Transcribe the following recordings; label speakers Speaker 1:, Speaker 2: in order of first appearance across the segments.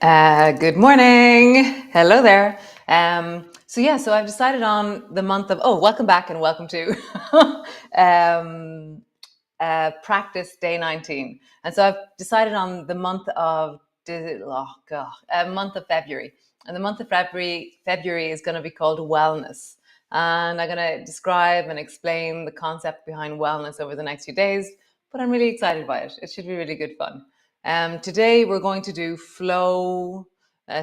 Speaker 1: Good morning. Hello there. So I've decided on the month of, welcome back and welcome to um, practice day 19. And so I've decided on the month of, month of February. And the month of February is going to be called wellness. And I'm going to describe and explain the concept behind wellness over the next few days, but I'm really excited by it. It should be really good fun. Today we're going to do flow,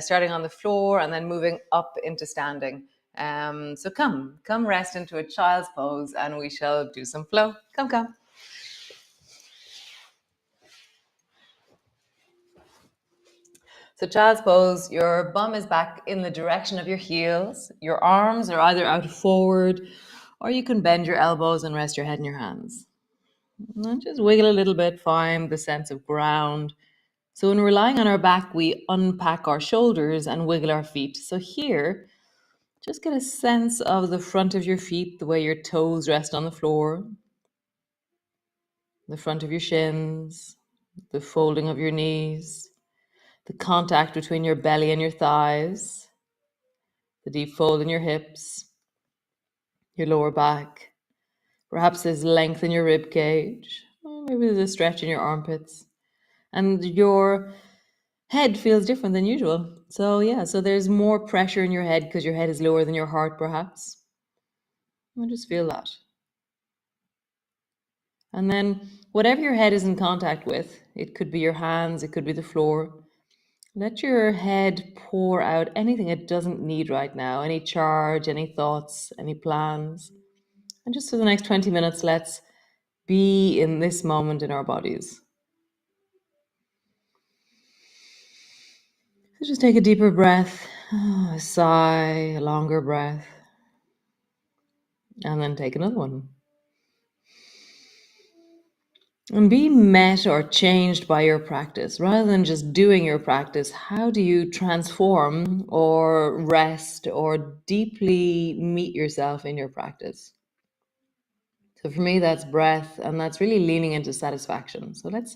Speaker 1: starting on the floor and then moving up into standing. So come rest into a child's pose and we shall do some flow. Come. So child's pose, your bum is back in the direction of your heels. Your arms are either out forward or you can bend your elbows and rest your head in your hands. And just wiggle a little bit, find the sense of ground. So when we're lying on our back, we unpack our shoulders and wiggle our feet. So here, just get a sense of the front of your feet, the way your toes rest on the floor, the front of your shins, the folding of your knees, the contact between your belly and your thighs, the deep fold in your hips, your lower back. Perhaps there's length in your rib cage, or maybe there's a stretch in your armpits. And your head feels different than usual. So there's more pressure in your head because your head is lower than your heart, perhaps. And just feel that. And then whatever your head is in contact with, it could be your hands, it could be the floor. Let your head pour out anything it doesn't need right now, any charge, any thoughts, any plans. And just for the next 20 minutes, let's be in this moment in our bodies. So just take a deeper breath, a sigh, a longer breath, and then take another one. And be met or changed by your practice. Rather than just doing your practice, how do you transform or rest or deeply meet yourself in your practice? So for me, that's breath, and that's really leaning into satisfaction. So let's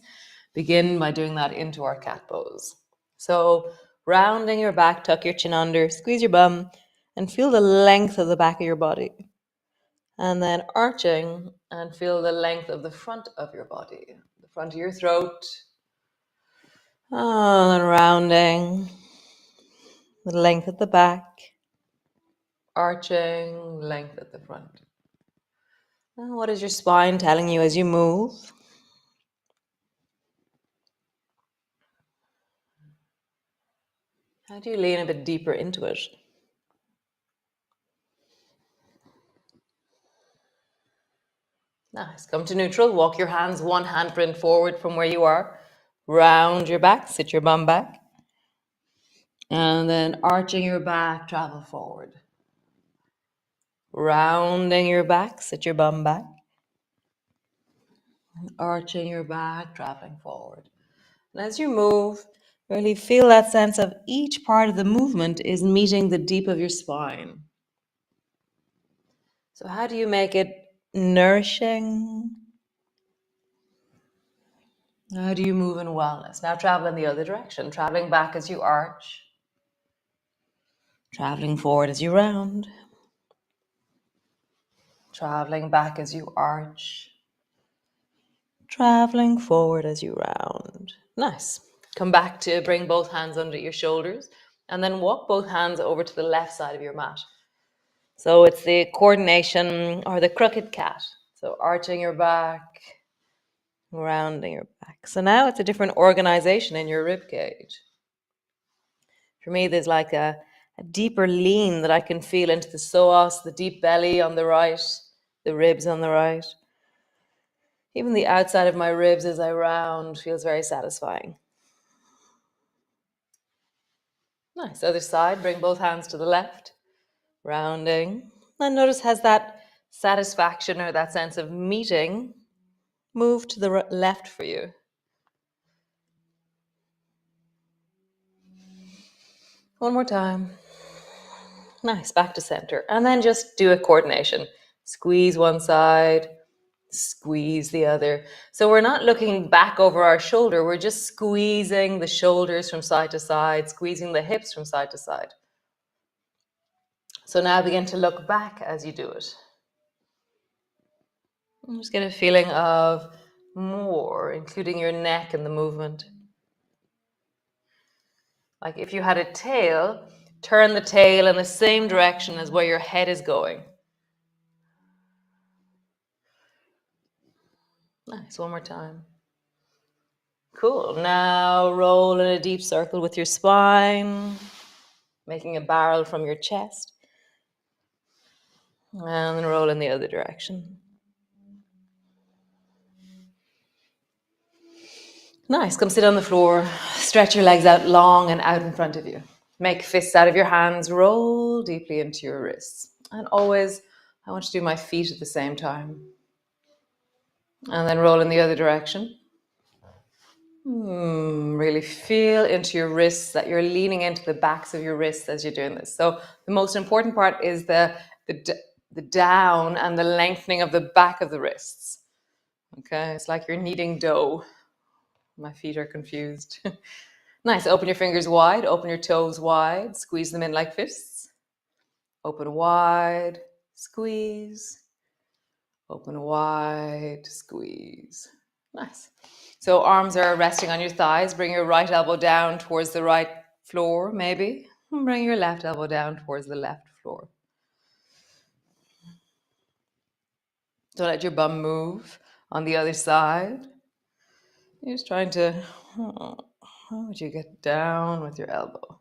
Speaker 1: begin by doing that into our cat pose. So rounding your back, tuck your chin under, squeeze your bum, and feel the length of the back of your body. And then arching and feel the length of the front of your body, the front of your throat. And then rounding, the length at the back, arching, length at the front. Now, what is your spine telling you as you move? How do you lean a bit deeper into it? Nice. Come to neutral. Walk your hands one handprint forward from where you are. Round your back. Sit your bum back. And then arching your back, travel forward. Rounding your back. Sit your bum back. Arching your back, traveling forward. And as you move, really feel that sense of each part of the movement is meeting the deep of your spine. So how do you make it nourishing? How do you move in wellness? Now travel in the other direction, traveling back as you arch, traveling forward as you round, traveling back as you arch, traveling forward as you round. Nice. Come back to bring both hands under your shoulders and then walk both hands over to the left side of your mat. So it's the coordination or the crooked cat. So arching your back, rounding your back. So now it's a different organization in your rib cage. For me, there's like a deeper lean that I can feel into the psoas, the deep belly on the right, the ribs on the right. Even the outside of my ribs as I round feels very satisfying. Nice. Other side, bring both hands to the left, rounding. And notice has that satisfaction or that sense of meeting moved to the left for you. One more time. Nice. Back to center. And then just do a coordination. Squeeze one side, Squeeze the other. So we're not looking back over our shoulder, we're just squeezing the shoulders from side to side, squeezing the hips from side to side. So now begin to look back as you do it. And just get a feeling of more, including your neck in the movement. Like if you had a tail, turn the tail in the same direction as where your head is going. Nice, one more time. Cool. Now roll in a deep circle with your spine, making a barrel from your chest. And then roll in the other direction. Nice. Come sit on the floor. Stretch your legs out long and out in front of you. Make fists out of your hands. Roll deeply into your wrists. And always, I want you to do my feet at the same time. And then roll in the other direction. Really feel into your wrists, that you're leaning into the backs of your wrists as you're doing this. So the most important part is the down and the lengthening of the back of the wrists. Okay, it's like you're kneading dough. My feet are confused. Nice. Open your fingers wide, open your toes wide, squeeze them in like fists. Open wide, squeeze. Open wide, squeeze. Nice. So arms are resting on your thighs. Bring your right elbow down towards the right floor, maybe. And bring your left elbow down towards the left floor. Don't let your bum move on the other side. You're just trying to, how would you get down with your elbow?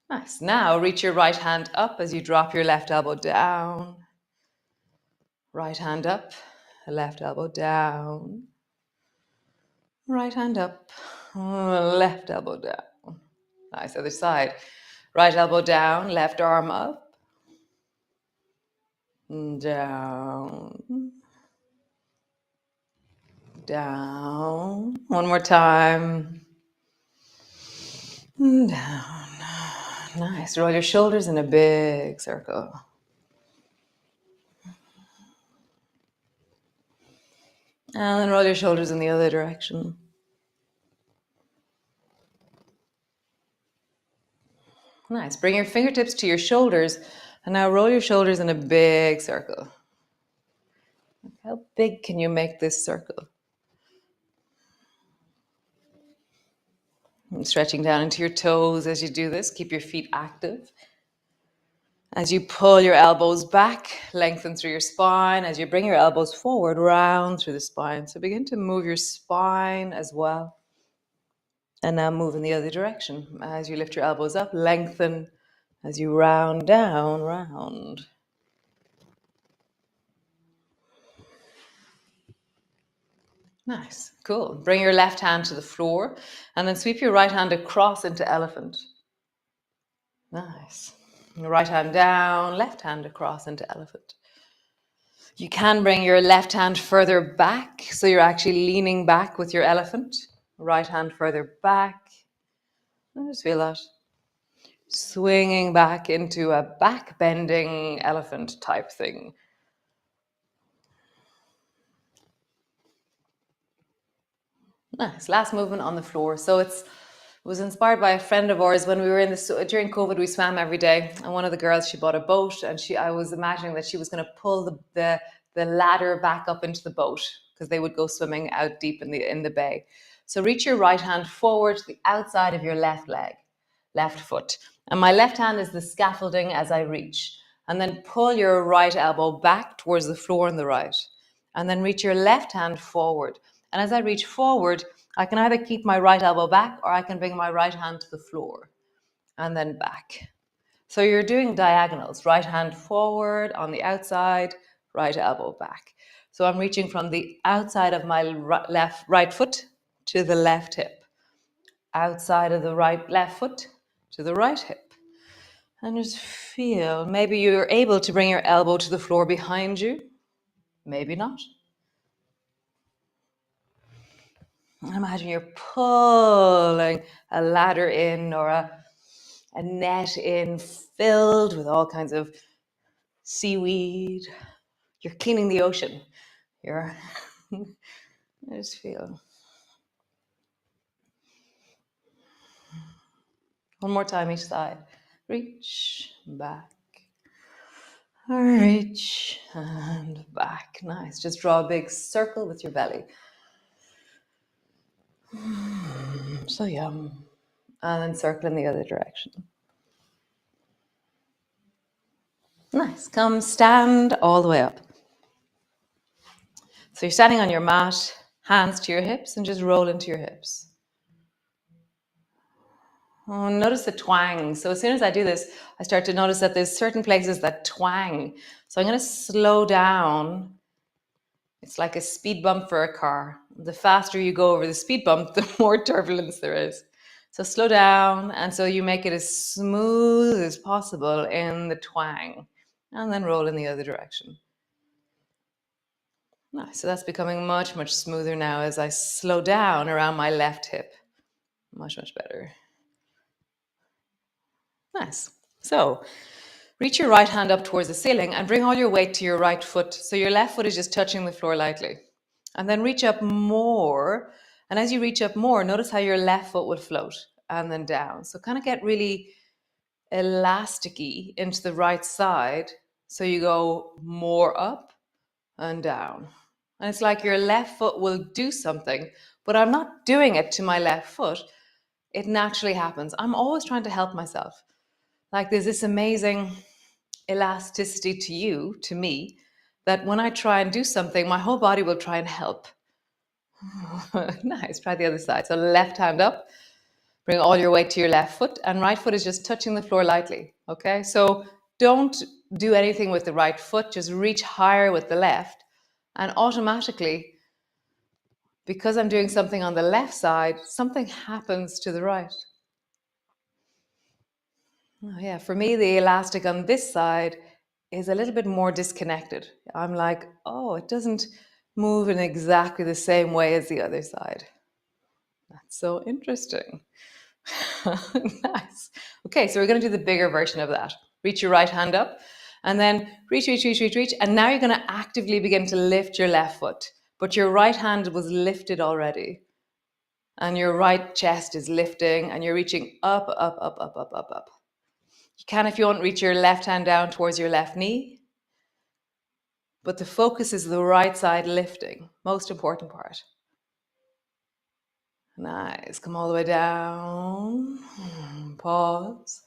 Speaker 1: Nice. Now reach your right hand up as you drop your left elbow down. Right hand up, left elbow down. Right hand up, left elbow down. Nice, other side. Right elbow down, left arm up. Down. Down. One more time. Down. Nice. Roll your shoulders in a big circle. And then roll your shoulders in the other direction. Nice. Bring your fingertips to your shoulders, and now roll your shoulders in a big circle. How big can you make this circle? And stretching down into your toes as you do this. Keep your feet active. As you pull your elbows back, lengthen through your spine. As you bring your elbows forward, round through the spine. So begin to move your spine as well. And now move in the other direction. As you lift your elbows up, lengthen. As you round down, round. Nice, cool. Bring your left hand to the floor and then sweep your right hand across into elephant. Nice. Your right hand down, left hand across into elephant. You can bring your left hand further back, so you're actually leaning back with your elephant. Right hand further back. I just feel that. Swinging back into a back bending elephant type thing. Nice. Last movement on the floor. So it was inspired by a friend of ours when we were during COVID. We swam every day, and one of the girls, she bought a boat, and I was imagining that she was going to pull the ladder back up into the boat because they would go swimming out deep in the bay. So reach your right hand forward to the outside of your left leg, left foot, and my left hand is the scaffolding as I reach, and then pull your right elbow back towards the floor on the right, and then reach your left hand forward. And as I reach forward, I can either keep my right elbow back or I can bring my right hand to the floor and then back. So you're doing diagonals, right hand forward on the outside, right elbow back. So I'm reaching from the outside of my right foot to the left hip, outside of the left foot to the right hip. And just feel, maybe you're able to bring your elbow to the floor behind you, maybe not. Imagine you're pulling a ladder in or a net in filled with all kinds of seaweed. You're cleaning the ocean. Your, I just feel. One more time each side. Reach back, reach and back. Nice. Just draw a big circle with your belly. So yum. And then circle in the other direction. Nice. Come stand all the way up. So you're standing on your mat, hands to your hips, and just roll into your hips. Oh, notice the twang. So as soon as I do this, I start to notice that there's certain places that twang. So I'm going to slow down. It's like a speed bump for a car. The faster you go over the speed bump, the more turbulence there is. So slow down, and so you make it as smooth as possible in the twang, and then roll in the other direction. Nice. So that's becoming much, much smoother now as I slow down around my left hip. Much, much better. Nice. So reach your right hand up towards the ceiling and bring all your weight to your right foot. So your left foot is just touching the floor lightly. And then reach up more. And as you reach up more, notice how your left foot would float and then down. So kind of get really elasticy into the right side. So you go more up and down. And it's like your left foot will do something, but I'm not doing it to my left foot. It naturally happens. I'm always trying to help myself. Like there's this amazing elasticity to you, to me, that when I try and do something, my whole body will try and help. Nice. Try the other side. So left hand up, bring all your weight to your left foot, and right foot is just touching the floor lightly. Okay. So don't do anything with the right foot, just reach higher with the left, and automatically, because I'm doing something on the left side, something happens to the right. Oh, yeah, for me, the elastic on this side is a little bit more disconnected. I'm like, oh, it doesn't move in exactly the same way as the other side. That's so interesting. Nice. Okay, so we're going to do the bigger version of that. Reach your right hand up and then reach, reach, reach, reach, reach. And now you're going to actively begin to lift your left foot. But your right hand was lifted already. And your right chest is lifting and you're reaching up, up, up, up, up, up, up. You can, if you want, reach your left hand down towards your left knee. But the focus is the right side lifting. Most important part. Nice. Come all the way down. Pause.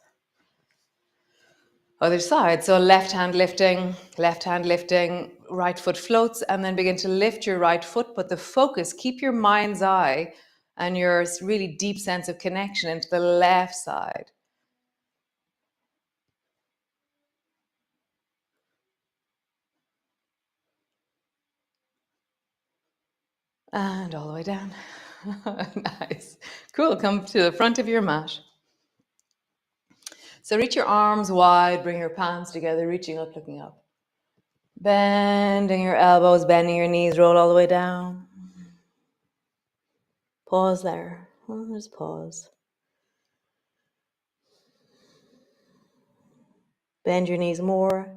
Speaker 1: Other side. So left hand lifting, right foot floats, and then begin to lift your right foot. But the focus, keep your mind's eye and your really deep sense of connection into the left side. And all the way down. Nice. Cool. Come to the front of your mat. So reach your arms wide, bring your palms together, reaching up, looking up. Bending your elbows, bending your knees, roll all the way down. Pause there. Just pause. Bend your knees more.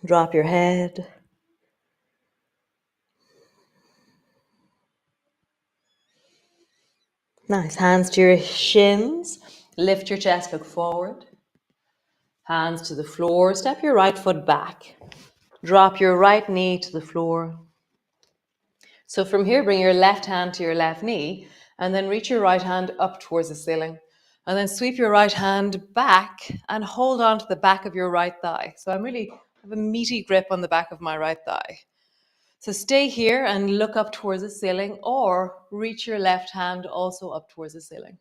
Speaker 1: Drop your head. Nice. Hands to your shins. Lift your chest, look forward. Hands to the floor. Step your right foot back. Drop your right knee to the floor. So from here, bring your left hand to your left knee and then reach your right hand up towards the ceiling. And then sweep your right hand back and hold on to the back of your right thigh. So I have a meaty grip on the back of my right thigh. So stay here and look up towards the ceiling or reach your left hand also up towards the ceiling.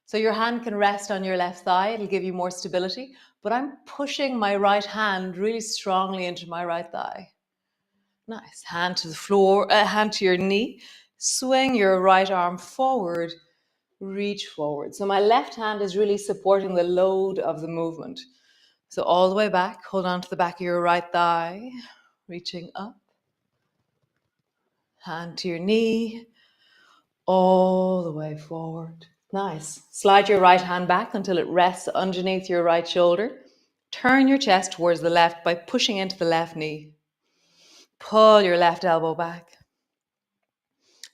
Speaker 1: So your hand can rest on your left thigh. It'll give you more stability. But I'm pushing my right hand really strongly into my right thigh. Nice. Hand to the floor, hand to your knee. Swing your right arm forward. Reach forward. So my left hand is really supporting the load of the movement. So all the way back, hold on to the back of your right thigh. Reaching up. Hand to your knee. All the way forward. Nice. Slide your right hand back until it rests underneath your right shoulder. Turn your chest towards the left by pushing into the left knee. Pull your left elbow back.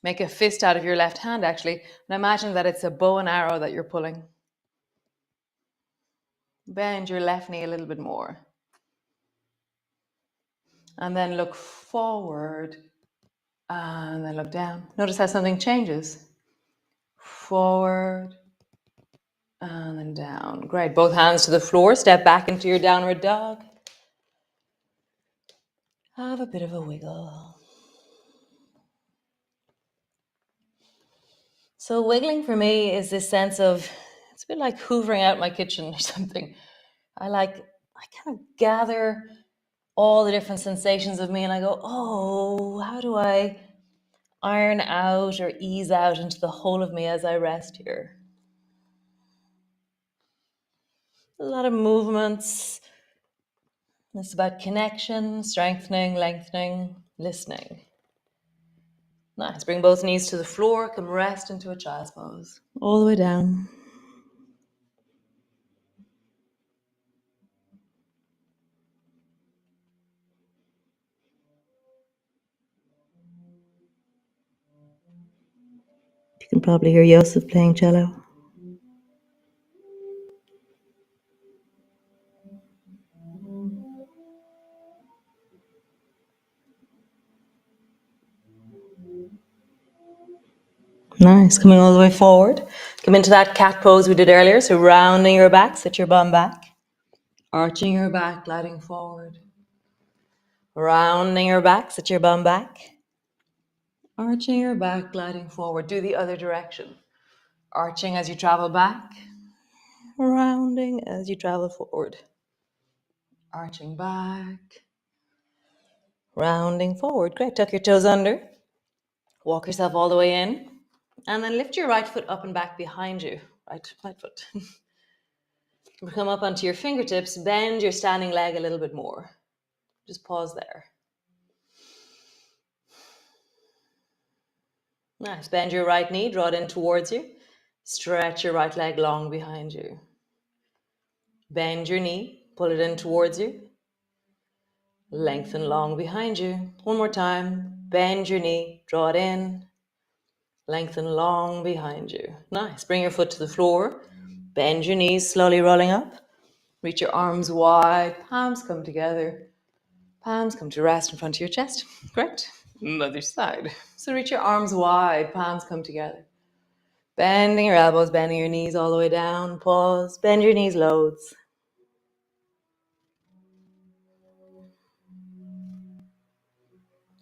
Speaker 1: Make a fist out of your left hand, actually, and imagine that it's a bow and arrow that you're pulling. Bend your left knee a little bit more. And then look forward. And then look down. Notice how something changes. Forward. And then down. Great. Both hands to the floor. Step back into your downward dog. Have a bit of a wiggle. So wiggling for me is this sense of, it's a bit like hoovering out my kitchen or something. I kind of gather all the different sensations of me and I go, oh, how do I iron out or ease out into the whole of me as I rest here? A lot of movements. It's about connection, strengthening, lengthening, listening. Nice. Bring both knees to the floor. Come rest into a child's pose. All the way down. You can probably hear Yosef playing cello. Nice. Coming all the way forward. Come into that cat pose we did earlier. So rounding your back, sit your bum back. Arching your back, gliding forward. Rounding your back, sit your bum back. Arching your back, gliding forward. Do the other direction. Arching as you travel back. Rounding as you travel forward. Arching back. Rounding forward. Great. Tuck your toes under. Walk yourself all the way in. And then lift your right foot up and back behind you. Right foot. Come up onto your fingertips. Bend your standing leg a little bit more. Just pause there. Nice. Bend your right knee. Draw it in towards you. Stretch your right leg long behind you. Bend your knee. Pull it in towards you. Lengthen long behind you. One more time. Bend your knee. Draw it in. Lengthen long behind you. Nice. Bring your foot to the floor. Bend your knees, slowly rolling up. Reach your arms wide. Palms come together. Palms come to rest in front of your chest. Great. Other side. So reach your arms wide. Palms come together. Bending your elbows, bending your knees all the way down. Pause. Bend your knees loads.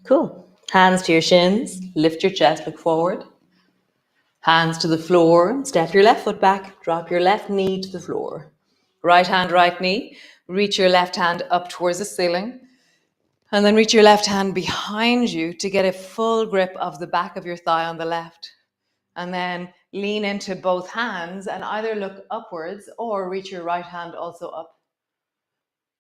Speaker 1: Cool. Hands to your shins. Lift your chest, look forward. Hands to the floor. Step your left foot back. Drop your left knee to the floor. Right hand, right knee. Reach your left hand up towards the ceiling. And then reach your left hand behind you to get a full grip of the back of your thigh on the left. And then lean into both hands and either look upwards or reach your right hand also up.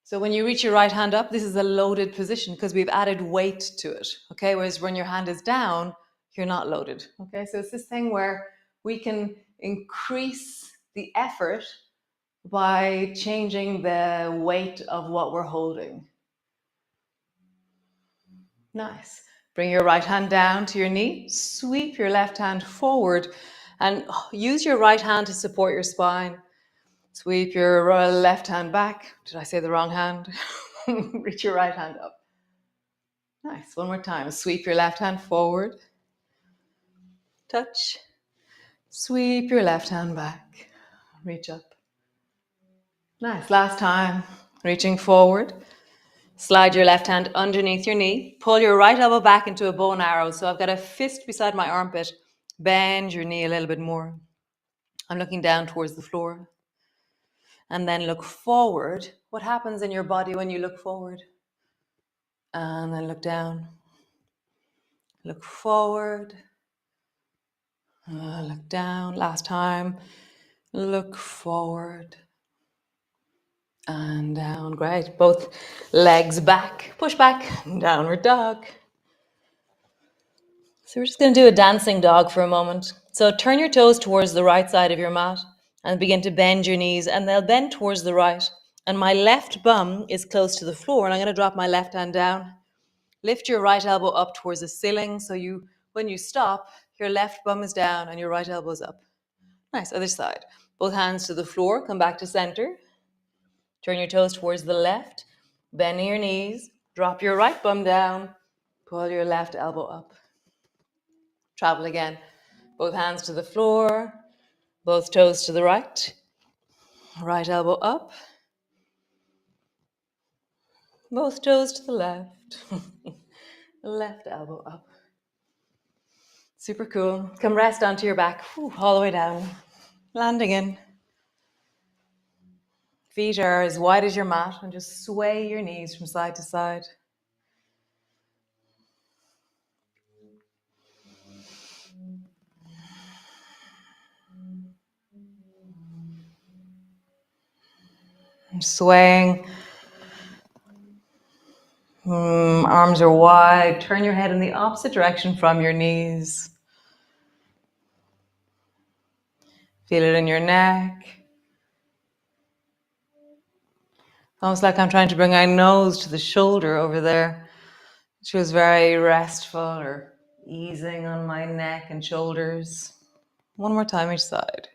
Speaker 1: So when you reach your right hand up, this is a loaded position because we've added weight to it. Okay, whereas when your hand is down, you're not loaded. Okay, so it's this thing where we can increase the effort by changing the weight of what we're holding. Nice. Bring your right hand down to your knee. Sweep your left hand forward and use your right hand to support your spine. Sweep your left hand back. Did I say the wrong hand? Reach your right hand up. Nice. One more time. Sweep your left hand forward. Touch. Sweep your left hand back. Reach up. Nice. Last time. Reaching forward. Slide your left hand underneath your knee. Pull your right elbow back into a bow and arrow. So I've got a fist beside my armpit. Bend your knee a little bit more. I'm looking down towards the floor. And then look forward. What happens in your body when you look forward? And then look down. Look forward. Look down. Last time. Look forward. And down. Great. Both legs back. Push back. Downward dog. So we're just going to do a dancing dog for a moment. So turn your toes towards the right side of your mat and begin to bend your knees, and they'll bend towards the right. And my left bum is close to the floor, and I'm going to drop my left hand down. Lift your right elbow up towards the ceiling. So when you stop, your left bum is down and your right elbow is up. Nice. Other side. Both hands to the floor. Come back to center. Turn your toes towards the left. Bend your knees. Drop your right bum down. Pull your left elbow up. Travel again. Both hands to the floor. Both toes to the right. Right elbow up. Both toes to the left. Left elbow up. Super cool. Come rest onto your back. All the way down. Landing in. Feet are as wide as your mat and just sway your knees from side to side. And swaying. Arms are wide. Turn your head in the opposite direction from your knees. Feel it in your neck. Almost like I'm trying to bring my nose to the shoulder over there. It feels very restful, or easing on my neck and shoulders. One more time each side.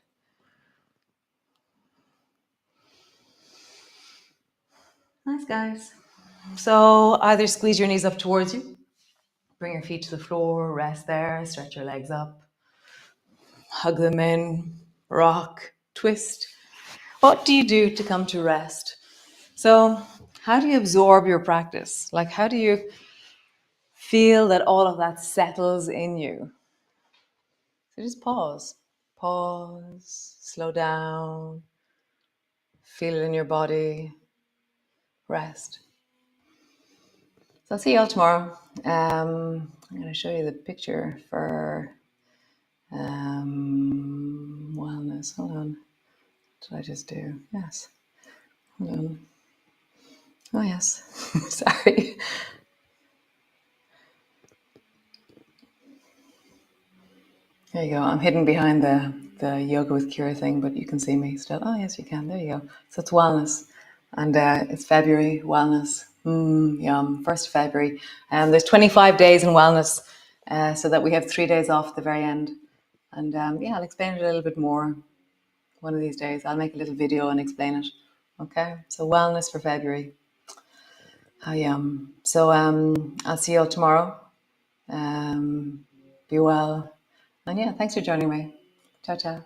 Speaker 1: Nice, guys. So either squeeze your knees up towards you, bring your feet to the floor, rest there, stretch your legs up, hug them in, rock, twist. What do you do to come to rest? So how do you absorb your practice? Like, how do you feel that all of that settles in you? So just pause, slow down, feel it in your body, rest. So I'll see you all tomorrow. I'm going to show you the picture for wellness. Hold on. What did I just do? Yes. Hold on. Oh, yes. Sorry. There you go. I'm hidden behind the yoga with Ciara thing, but you can see me still. Oh, yes, you can. There you go. So it's wellness. And it's February, wellness. Yum. 1st of February. There's 25 days in wellness, so that we have 3 days off at the very end. And I'll explain it a little bit more one of these days. I'll make a little video and explain it. Okay? So wellness for February. How yum. So I'll see you all tomorrow. Be well. And thanks for joining me. Ciao, ciao.